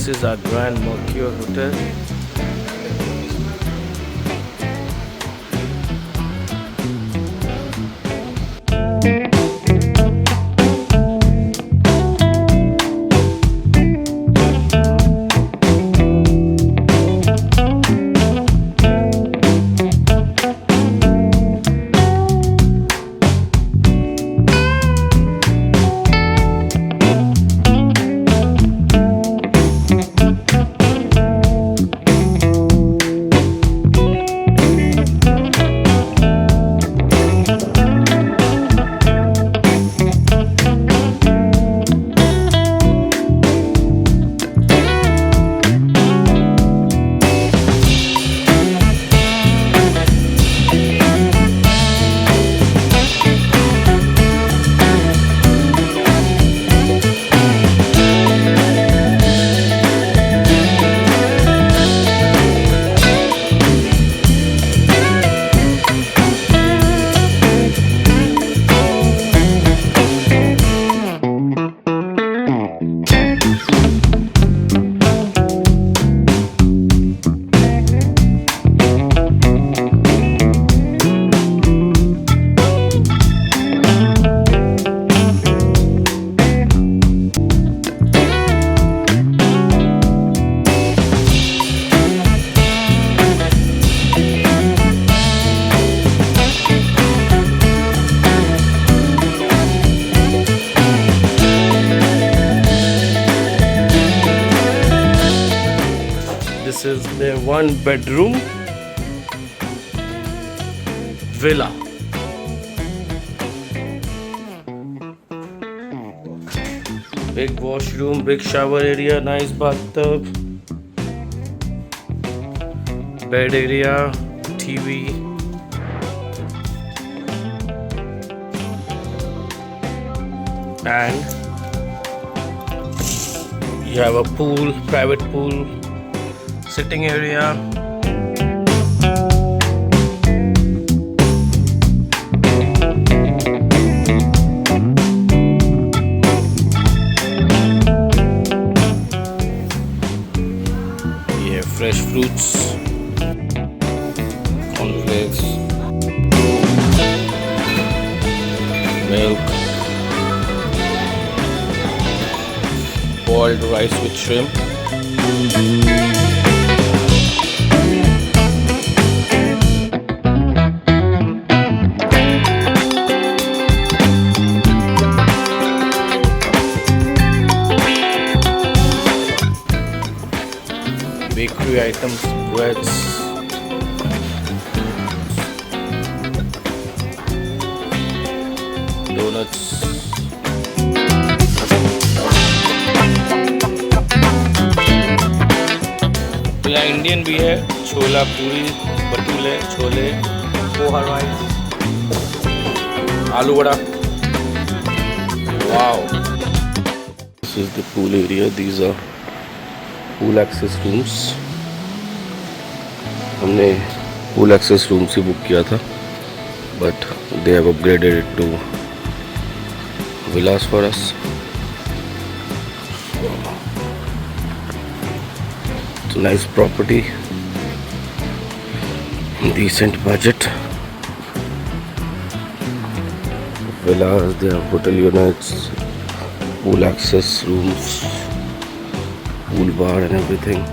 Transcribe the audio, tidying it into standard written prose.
This is our Grand Mercure Hotel. This is the 1-bedroom villa. Big washroom, big shower area, nice bathtub, bed area, TV. And you have a pool, private pool, sitting area. Yeah, fresh fruits, cornflakes, milk, boiled rice with shrimp. Bakery items, breads, donuts. तो यहाँ Indian भी है, छोला पूरी, bhature, chole, poha rice, आलू vada. Wow! This is the pool area. These are pool access rooms. हमने pool access room से book किया था, but they have upgraded it to villas for us. It's a nice property, decent budget. Villas, they have hotel units, pool access rooms, pool bar and everything.